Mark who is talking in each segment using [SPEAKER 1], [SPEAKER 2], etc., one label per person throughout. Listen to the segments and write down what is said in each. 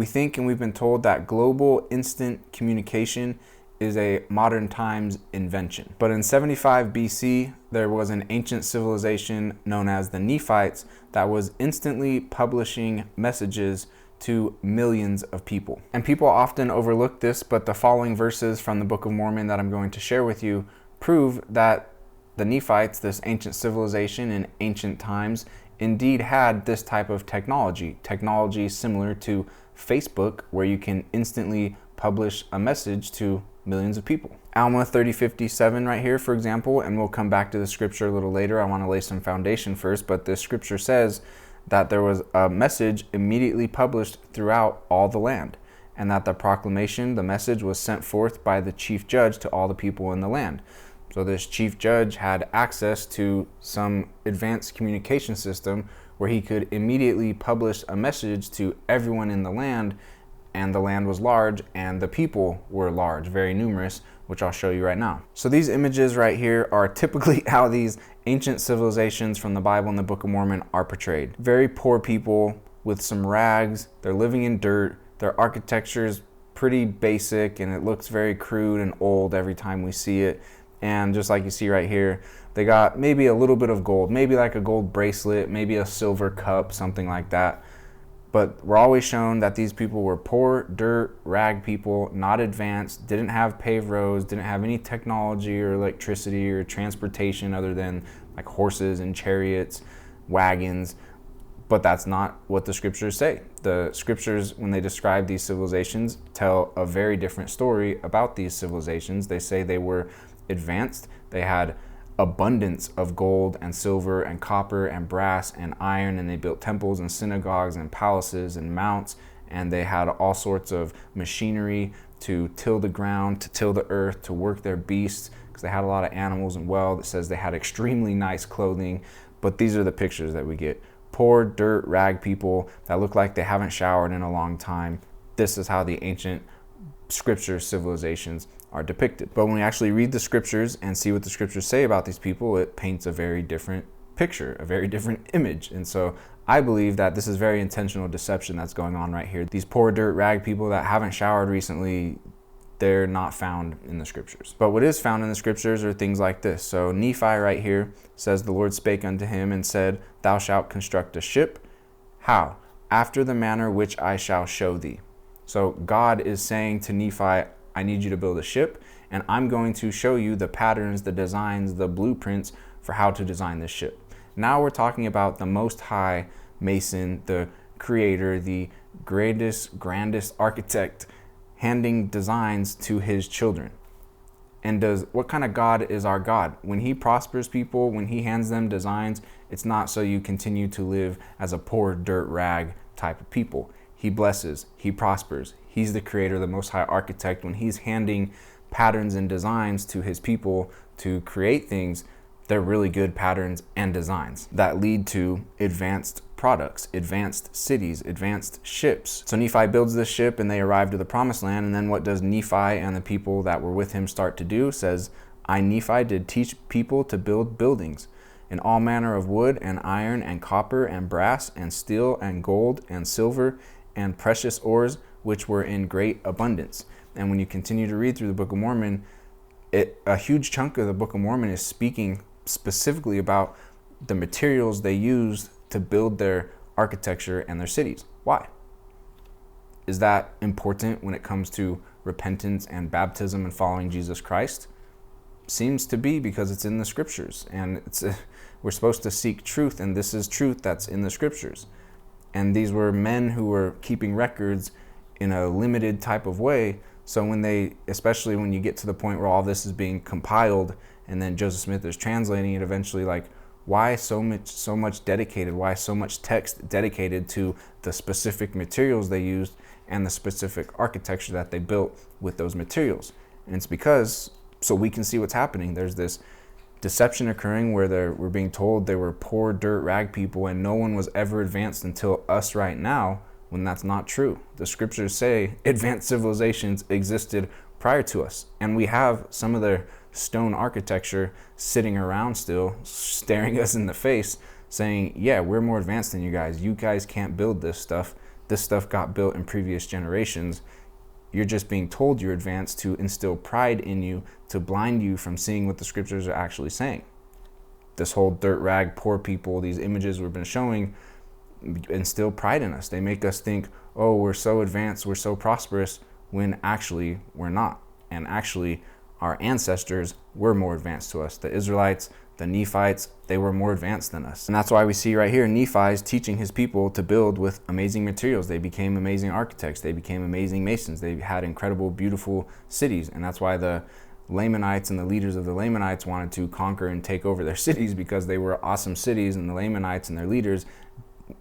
[SPEAKER 1] We think and we've been told that global instant communication is a modern times invention. But in 75 BC, there was an ancient civilization known as the Nephites that was instantly publishing messages to millions of people. And people often overlook this, but the following verses from the Book of Mormon that I'm going to share with you prove that the Nephites, this ancient civilization in ancient times, indeed had this type of technology similar to Facebook, where you can instantly publish a message to millions of people. Alma 30:57 right here, for example, and we'll come back to the scripture a little later. I want to lay some foundation first, but this scripture says that there was a message immediately published throughout all the land, and that the proclamation, the message, was sent forth by the chief judge to all the people in the land. So this chief judge had access to some advanced communication system where he could immediately publish a message to everyone in the land, and the land was large and the people were large, very numerous, which I'll show you right now. So these images right here are typically how these ancient civilizations from the Bible and the Book of Mormon are portrayed. Very poor people with some rags, they're living in dirt, their architecture is pretty basic and it looks very crude and old every time we see it. And just like you see right here, they got maybe a little bit of gold, maybe like a gold bracelet, maybe a silver cup, something like that. But we're always shown that these people were poor, dirt, rag people, not advanced, didn't have paved roads, didn't have any technology or electricity or transportation other than like horses and chariots, wagons. But that's not what the scriptures say. The scriptures, when they describe these civilizations, tell a very different story about these civilizations. They say they were advanced, they had abundance of gold and silver and copper and brass and iron, and they built temples and synagogues and palaces and mounts, and they had all sorts of machinery to till the ground, to till the earth, to work their beasts, because they had a lot of animals. And well, it says they had extremely nice clothing. But these are the pictures that we get. Poor dirt rag people that look like they haven't showered in a long time. This is how the ancient scripture civilizations are depicted. But when we actually read the scriptures and see what the scriptures say about these people, it paints a very different picture, a very different image. And so I believe that this is very intentional deception that's going on right here. These poor dirt rag people that haven't showered recently, they're not found in the scriptures. But what is found in the scriptures are things like this. So Nephi right here says, the Lord spake unto him and said, thou shalt construct a ship. How? After the manner which I shall show thee. So God is saying to Nephi, I need you to build a ship, and I'm going to show you the patterns, the designs, the blueprints for how to design this ship. Now we're talking about the Most High Mason, the creator, the grandest architect, handing designs to his children. And what kind of God is our God? When he prospers people, when he hands them designs, it's not so you continue to live as a poor dirt rag type of people. He blesses, he prospers. He's the creator, the Most High architect. When he's handing patterns and designs to his people to create things, they're really good patterns and designs that lead to advanced products, advanced cities, advanced ships. So Nephi builds this ship and they arrive to the promised land. And then what does Nephi and the people that were with him start to do? It says, I, Nephi, did teach people to build buildings in all manner of wood and iron and copper and brass and steel and gold and silver and precious ores, which were in great abundance. And when you continue to read through the Book of Mormon, a huge chunk of the Book of Mormon is speaking specifically about the materials they used to build their architecture and their cities. Why? Is that important when it comes to repentance and baptism and following Jesus Christ? Seems to be, because it's in the scriptures, and we're supposed to seek truth, and this is truth that's in the scriptures. And these were men who were keeping records in a limited type of way. So especially when you get to the point where all this is being compiled and then Joseph Smith is translating it eventually, like, why so much dedicated? Why so much text dedicated to the specific materials they used and the specific architecture that they built with those materials? And it's because, so we can see what's happening. There's this deception occurring where we're being told they were poor dirt rag people and no one was ever advanced until us right now, when that's not true. The scriptures say advanced civilizations existed prior to us, and we have some of their stone architecture sitting around still, staring us in the face, saying, yeah, we're more advanced than you guys. You guys can't build this stuff. this stuff got built in previous generations. You're just being told you're advanced to instill pride in you, to blind you from seeing what the scriptures are actually saying. This whole dirt rag, poor people, these images we've been showing instill pride in us. They make us think, oh, we're so advanced, we're so prosperous, when actually we're not. And actually, our ancestors were more advanced to us. The Israelites, the Nephites, they were more advanced than us. And that's why we see right here Nephi's teaching his people to build with amazing materials. They became amazing architects. They became amazing masons. They had incredible, beautiful cities. And that's why the Lamanites and the leaders of the Lamanites wanted to conquer and take over their cities, because they were awesome cities, and the Lamanites and their leaders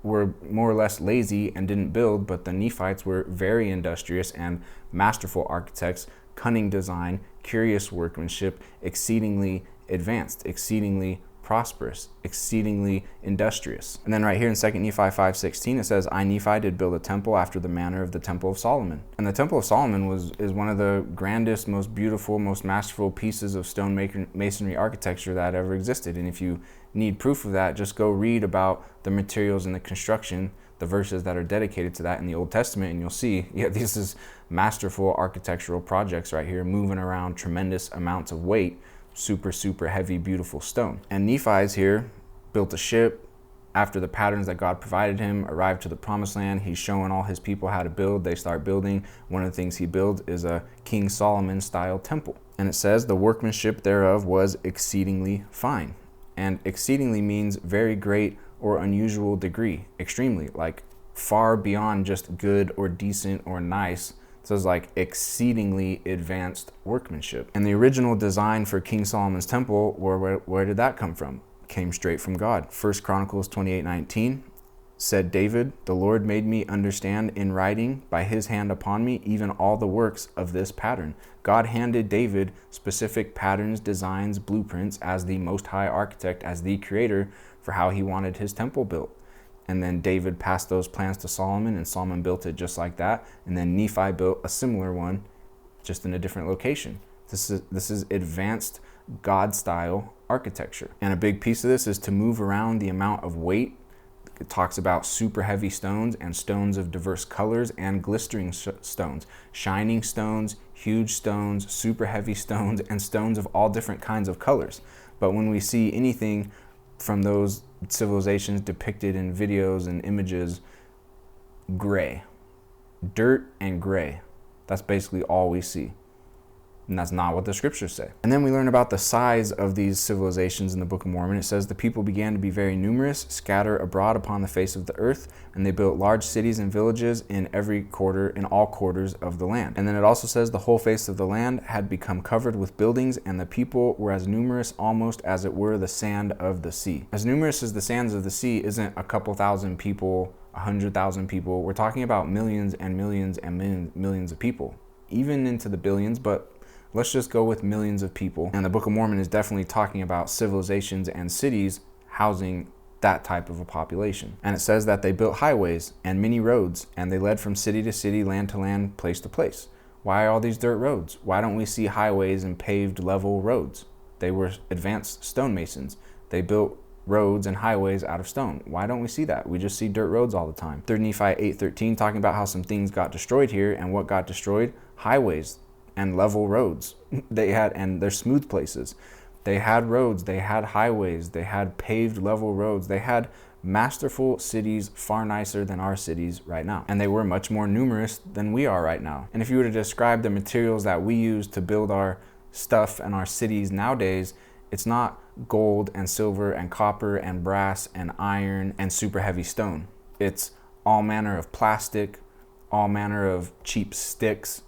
[SPEAKER 1] were more or less lazy and didn't build, but the Nephites were very industrious and masterful architects, cunning design, curious workmanship, exceedingly advanced, exceedingly prosperous, exceedingly industrious. And then right here in 2 Nephi 5:16, it says, I, Nephi, did build a temple after the manner of the temple of Solomon. And the temple of Solomon is one of the grandest, most beautiful, most masterful pieces of stone masonry architecture that ever existed. And if you need proof of that, just go read about the materials and the construction, the verses that are dedicated to that in the Old Testament, and you'll see, yeah, this is masterful architectural projects right here, moving around tremendous amounts of weight, super, super heavy, beautiful stone. And Nephi's here built a ship after the patterns that God provided him, arrived to the promised land. He's showing all his people how to build. They start building. One of the things he builds is a King Solomon style temple. And it says the workmanship thereof was exceedingly fine. And exceedingly means very great or unusual degree, extremely, like far beyond just good or decent or nice. It says like exceedingly advanced workmanship. And the original design for King Solomon's temple, where did that come from? Came straight from God. 1 Chronicles 28:19 said, David, the Lord made me understand in writing by his hand upon me, even all the works of this pattern. God handed David specific patterns, designs, blueprints as the Most High architect, as the creator for how he wanted his temple built. And then David passed those plans to Solomon, and Solomon built it just like that. And then Nephi built a similar one, just in a different location. This is advanced God-style architecture. And a big piece of this is to move around the amount of weight. It talks about super heavy stones and stones of diverse colors and glistering stones, shining stones, huge stones, super heavy stones, and stones of all different kinds of colors. But when we see anything from those civilizations depicted in videos and images, gray, dirt and gray, that's basically all we see. And that's not what the scriptures say. And then we learn about the size of these civilizations in the Book of Mormon. It says the people began to be very numerous, scatter abroad upon the face of the earth, and they built large cities and villages in all quarters of the land. And then it also says the whole face of the land had become covered with buildings, and the people were as numerous almost as it were the sand of the sea. As numerous as the sands of the sea isn't a couple thousand people, 100,000 people. We're talking about millions and millions and millions of people, even into the billions, but let's just go with millions of people. And the Book of Mormon is definitely talking about civilizations and cities housing that type of a population. And it says that they built highways and many roads, and they led from city to city, land to land, place to place. Why all these dirt roads? Why don't we see highways and paved level roads? They were advanced stonemasons. They built roads and highways out of stone. Why don't we see that? We just see dirt roads all the time. 3 Nephi 8:13 talking about how some things got destroyed here, and what got destroyed? Highways and level roads. And they're smooth places. They had roads, they had highways, they had paved level roads, they had masterful cities far nicer than our cities right now. And they were much more numerous than we are right now. And if you were to describe the materials that we use to build our stuff and our cities nowadays, it's not gold and silver and copper and brass and iron and super heavy stone. It's all manner of plastic, all manner of cheap sticks,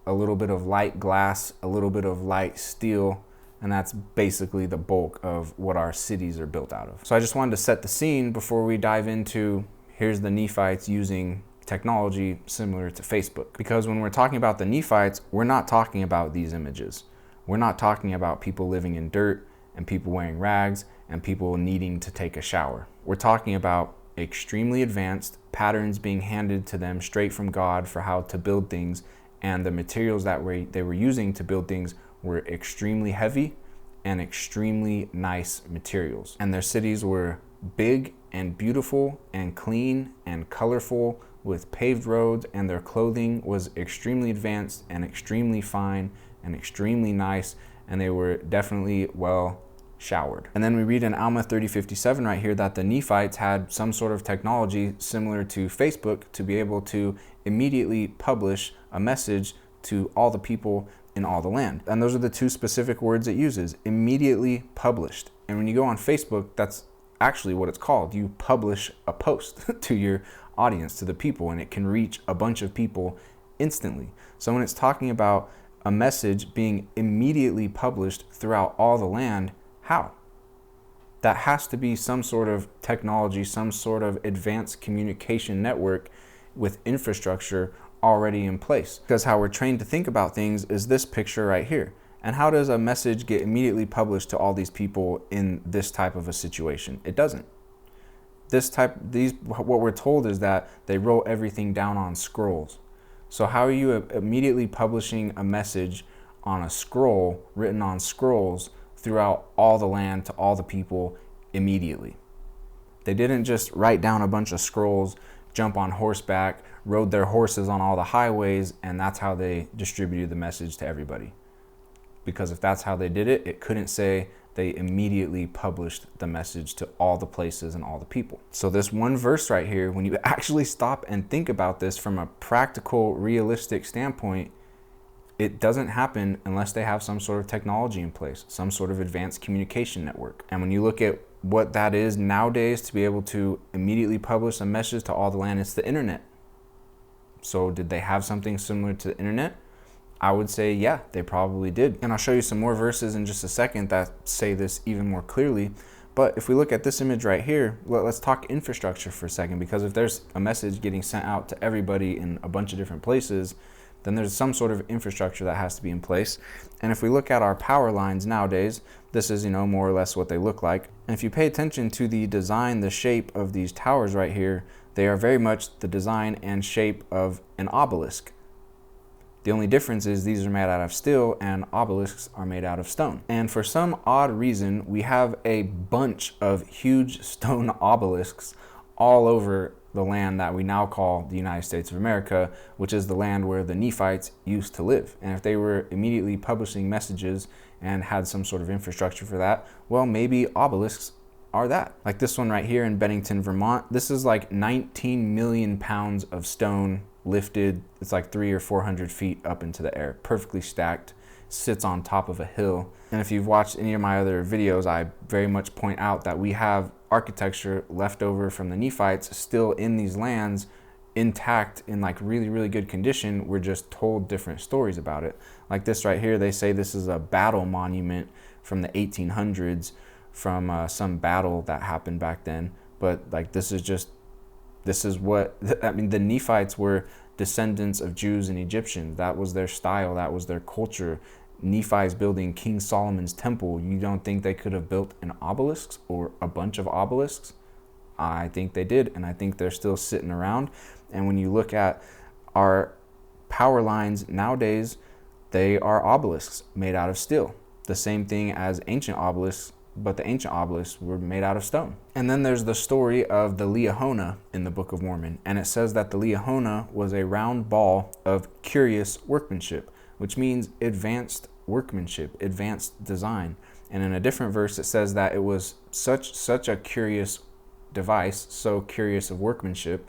[SPEAKER 1] a little bit of light glass, a little bit of light steel, and that's basically the bulk of what our cities are built out of. So I just wanted to set the scene before we dive into, here's the Nephites using technology similar to Facebook. Because when we're talking about the Nephites, we're not talking about these images. We're not talking about people living in dirt and people wearing rags and people needing to take a shower. We're talking about extremely advanced patterns being handed to them straight from God for how to build things, and the materials that they were using to build things were extremely heavy and extremely nice materials. And their cities were big and beautiful and clean and colorful, with paved roads, and their clothing was extremely advanced and extremely fine and extremely nice, and they were definitely well showered. And then we read in Alma 30:57 right here that the Nephites had some sort of technology similar to Facebook to be able to immediately publish a message to all the people in all the land. And those are the two specific words it uses: immediately published. And when you go on Facebook, that's actually what it's called. You publish a post to your audience, to the people, and it can reach a bunch of people instantly. So when it's talking about a message being immediately published throughout all the land, how? That has to be some sort of technology, some sort of advanced communication network with infrastructure already in place. Because how we're trained to think about things is this picture right here. And how does a message get immediately published to all these people in this type of a situation? It doesn't. What we're told is that they wrote everything down on scrolls. So how are you immediately publishing a message on a scroll, written on scrolls, throughout all the land to all the people immediately? They didn't just write down a bunch of scrolls, jump on horseback, rode their horses on all the highways, and that's how they distributed the message to everybody. Because if that's how they did it, it couldn't say they immediately published the message to all the places and all the people. So this one verse right here, when you actually stop and think about this from a practical, realistic standpoint, it doesn't happen unless they have some sort of technology in place, some sort of advanced communication network. And when you look at what that is nowadays, to be able to immediately publish a message to all the land, it's the internet. So did they have something similar to the internet? I would say, yeah, they probably did. And I'll show you some more verses in just a second that say this even more clearly. But if we look at this image right here, let's talk infrastructure for a second, because if there's a message getting sent out to everybody in a bunch of different places, then there's some sort of infrastructure that has to be in place. And if we look at our power lines nowadays, this is, more or less what they look like. And if you pay attention to the design, the shape of these towers right here, they are very much the design and shape of an obelisk. The only difference is these are made out of steel and obelisks are made out of stone. And for some odd reason, we have a bunch of huge stone obelisks all over the land that we now call the United States of America, which is the land where the Nephites used to live. And if they were immediately publishing messages and had some sort of infrastructure for that, well, maybe obelisks are that. Like this one right here in Bennington, Vermont, this is like 19 million pounds of stone lifted. It's like 300 or 400 feet up into the air, perfectly stacked, sits on top of a hill. And if you've watched any of my other videos, I very much point out that we have architecture left over from the Nephites still in these lands, intact, in like really, really good condition. We're just told different stories about it. Like this right here, they say this is a battle monument from the 1800s, from some battle that happened back then. But like this is what, I mean, the Nephites were descendants of Jews and Egyptians. That was their style, that was their culture. Nephi's building King Solomon's temple. You don't think they could have built an obelisk or a bunch of obelisks? I think they did, and I think they're still sitting around. And when you look at our power lines nowadays, they are obelisks made out of steel. The same thing as ancient obelisks, but the ancient obelisks were made out of stone. And then there's the story of the Liahona in the Book of Mormon. And it says that the Liahona was a round ball of curious workmanship, which means advanced workmanship, advanced design. And in a different verse, it says that it was such a curious device, so curious of workmanship,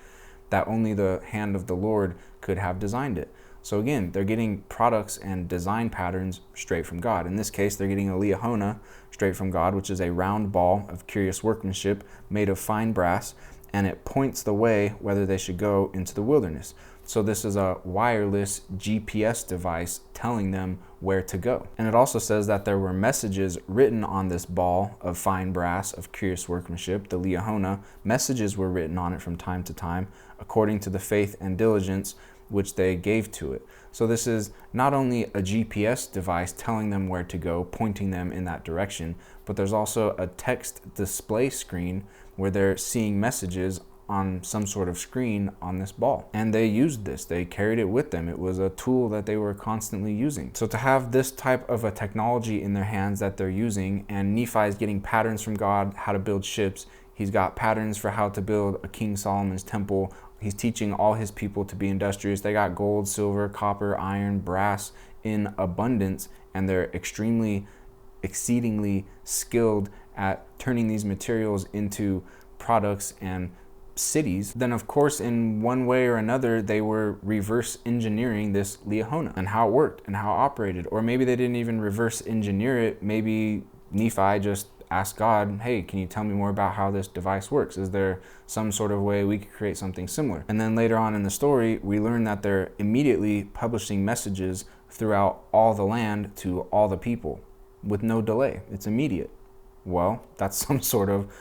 [SPEAKER 1] that only the hand of the Lord could have designed it. So again, they're getting products and design patterns straight from God. In this case, they're getting a Liahona straight from God, which is a round ball of curious workmanship made of fine brass, and it points the way whether they should go into the wilderness. So this is a wireless GPS device telling them where to go. And it also says that there were messages written on this ball of fine brass of curious workmanship, the Liahona. Messages were written on it from time to time, according to the faith and diligence which they gave to it. So this is not only a GPS device telling them where to go, pointing them in that direction, but there's also a text display screen where they're seeing messages on some sort of screen on this ball. And they used this, they carried it with them. It was a tool that they were constantly using. So to have this type of a technology in their hands that they're using, and Nephi is getting patterns from God, how to build ships. He's got patterns for how to build a King Solomon's temple He's teaching all his people to be industrious. They got gold, silver, copper, iron, brass in abundance, and they're exceedingly skilled at turning these materials into products and cities. Then of course, in one way or another, they were reverse engineering this Liahona and how it worked and how it operated. Or maybe they didn't even reverse engineer it. Maybe Nephi just asked God, hey, can you tell me more about how this device works? Is there some sort of way we could create something similar? And then later on in the story, we learn that they're immediately publishing messages throughout all the land to all the people with no delay. It's immediate. Well, that's some sort of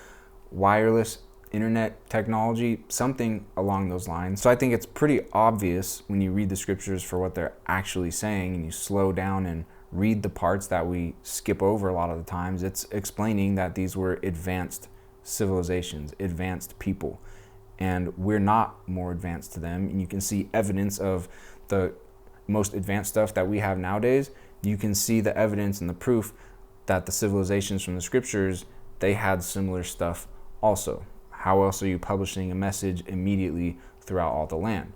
[SPEAKER 1] wireless internet technology, something along those lines. So I think it's pretty obvious when you read the scriptures for what they're actually saying, and you slow down and read the parts that we skip over a lot of the times. It's explaining that these were advanced civilizations, advanced people, and we're not more advanced to them. And you can see evidence of the most advanced stuff that we have nowadays. You can see the evidence and the proof that the civilizations from the scriptures, they had similar stuff also. How else are you publishing a message immediately throughout all the land?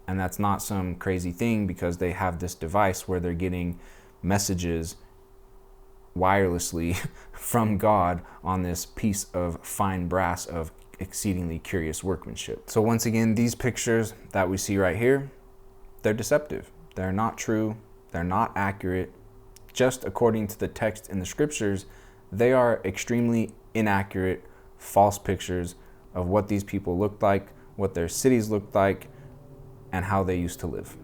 [SPEAKER 1] And that's not some crazy thing, because they have this device where they're getting messages wirelessly from God on this piece of fine brass of exceedingly curious workmanship. So once again, these pictures that we see right here, they're deceptive. They're not true. They're not accurate. Just according to the text in the scriptures, they are extremely inaccurate, false pictures of what these people looked like, what their cities looked like, and how they used to live.